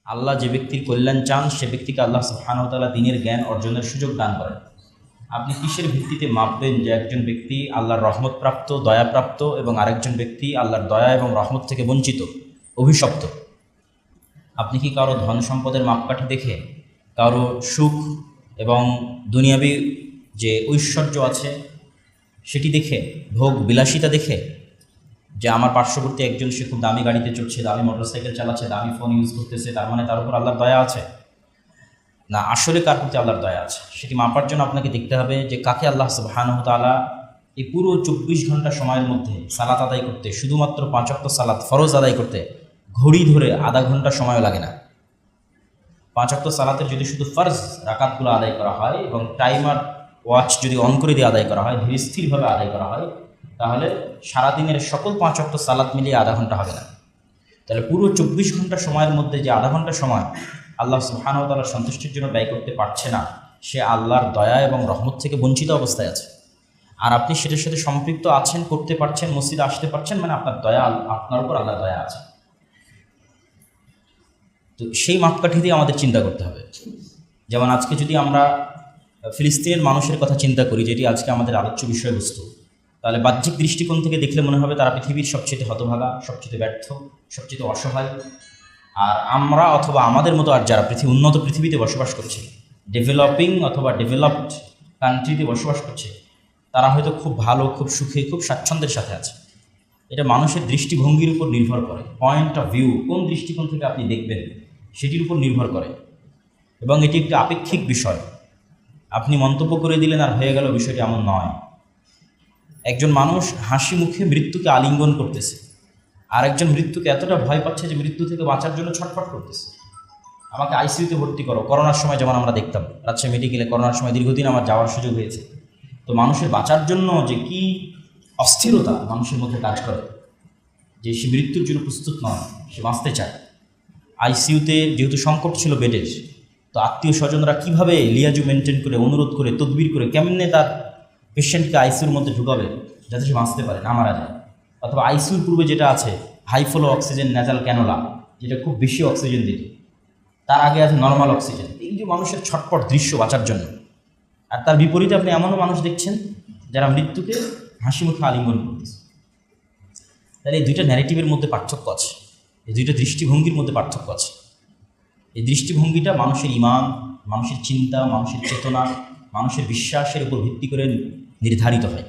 আল্লাহ যে ব্যক্তির কল্যাণ চান সে ব্যক্তিকে আল্লাহ সুবহানাহু ওয়া তাআলা দ্বীনের জ্ঞান অর্জনের সুযোগ দান করেন। আপনি কিসের ভিত্তিতে মাপবেন যে একজন ব্যক্তি আল্লাহর রহমতপ্রাপ্ত, দয়াপ্রাপ্ত এবং আরেকজন ব্যক্তি আল্লাহর দয়া এবং রহমত থেকে বঞ্চিত, অভিশপ্ত? আপনি কি কারো ধন সম্পদের মাপকাঠি দেখে, কারো সুখ এবং দুনিয়াবি যে ঐশ্বর্য আছে সেটি দেখে, ভোগ বিলাসিতা দেখে, যে আমার পার্শ্ববর্তী একজন সে খুব দামি গাড়িতে চড়ছে, দামি মোটরসাইকেল চালাচ্ছে, দামি ফোন ইউজ করতেছে, তার মানে তার উপর আল্লাহর দয়া আছে? না, আসলে কার প্রতি আল্লাহর দয়া আছে সেটি মাপার জন্য আপনাকে দেখতে হবে যে কাকে আল্লাহ সুবহানাহু ওয়া তাআলা এই পুরো 24 ঘন্টা সময়ের মধ্যে সালাত আদায় করতে, শুধুমাত্র 5 ওয়াক্ত সালাত ফরজ আদায় করতে ঘড়ি ধরে আধা ঘন্টা সময় লাগে না। 5 ওয়াক্ত সালাতের যদি শুধু ফরজ রাকাতগুলো আদায় করা হয় এবং টাইমার ওয়াচ যদি অন করে দিয়ে আদায় করা হয়, ধীর স্থিরভাবে আদায় করা হয়, তাহলে সারাদিনের সকল 5 ওয়াক্ত সালাত মিলিয়ে আধা ঘন্টা হবে না। তাহলে পুরো 24 ঘন্টা সময়ের মধ্যে যে আধা ঘন্টা সময় আল্লাহ সুবহানাহু ওয়া তাআলার সন্তুষ্টির জন্য ব্যয় করতে পারছে না, সে আল্লাহর দয়া এবং রহমত থেকে বঞ্চিত অবস্থায় আছে। আর আপনি সেটার সাথে সম্পৃক্ত আছেন, করতে পারছেন, মসজিদে আসতে পারছেন, মানে আপনার দয়া, আপনার উপর আল্লাহর দয়া আছে। তো সেই মাপকাঠি দিয়ে আমাদের চিন্তা করতে হবে। যেমন আজকে যদি আমরা ফিলিস্তিনের মানুষের কথা চিন্তা করি, যেটি আজকে আমাদের আলোচ্য বিষয়বস্তু, তাহলে বাহ্যিক দৃষ্টিকোণ থেকে দেখলে মনে হবে তারা পৃথিবীর সবচেয়ে হতভাগা, সবচেয়ে ব্যর্থ, সবচেয়ে অসহায়। আর আমরা অথবা আমাদের মতো আর যারা উন্নত পৃথিবীতে বসবাস করছে, ডেভেলপিং অথবা ডেভেলপড কান্ট্রিতে বসবাস করছে, তারা হয়তো খুব ভালো, খুব সুখে, খুব স্বাচ্ছন্দ্যের সাথে আছে। এটা মানুষের দৃষ্টিভঙ্গির উপর নির্ভর করে, পয়েন্ট অফ ভিউ, কোন দৃষ্টিকোণ থেকে আপনি দেখবেন সেটির উপর নির্ভর করে। এবং এটি একটি আপেক্ষিক বিষয়। আপনি মন্তব্য করে দিলেন আর হয়ে গেল, বিষয়টি এমন নয়। একজন মানুষ হাসি মুখে মৃত্যুকে আলিঙ্গন করতেছে, আর একজন মৃত্যুকে এতটা ভয় পাচ্ছে যে মৃত্যু থেকে বাঁচার জন্য ছটফট করতেছে। আমাকে আইসিইউতে ভর্তি করো, করোনার সময় যেমন আমরা দেখতাম রাজশাহী মেডিকেলে, করোনার সময় দীর্ঘদিন আমার যাওয়ার সুযোগ হয়েছে। তো মানুষের বাঁচার জন্য যে কি অস্থিরতা মানুষের মধ্যে কাজ করে, যে সে মৃত্যুর জন্য প্রস্তুত নয়, সে বাঁচতে চায়। আইসিইউতে যেহেতু সংকট ছিল বেডের, তো আত্মীয় স্বজনরা কীভাবে লিয়াজু মেনটেন করে, অনুরোধ করে, তদবির করে কেমনে তার পেশেন্টকে আইসিইউর মধ্যে ঢুকাবে যাতে সে বাঁচতে পারে, না মারা যায়। অথবা আইসিইউর পূর্বে যেটা আছে high flow oxygen nasal cannula, যেটা খুব বেশি অক্সিজেন দিত, তার আগে আছে নর্মাল অক্সিজেন। এই যে মানুষের ছটপট দৃশ্য বাঁচার জন্য। আর তার বিপরীতে আপনি এমনও মানুষ দেখছেন যারা মৃত্যুকে হাসি মুখে আলিঙ্গন করতেছে। তাহলে এই দুইটা ন্যারেটিভের মধ্যে পার্থক্য আছে, এই দুইটা দৃষ্টিভঙ্গির মধ্যে পার্থক্য আছে। এই দৃষ্টিভঙ্গিটা মানুষের ঈমান, মানুষের চিন্তা, মানুষের চেতনা, মানুষের বিশ্বাসের উপর ভিত্তি করে নির্ধারিত হয়।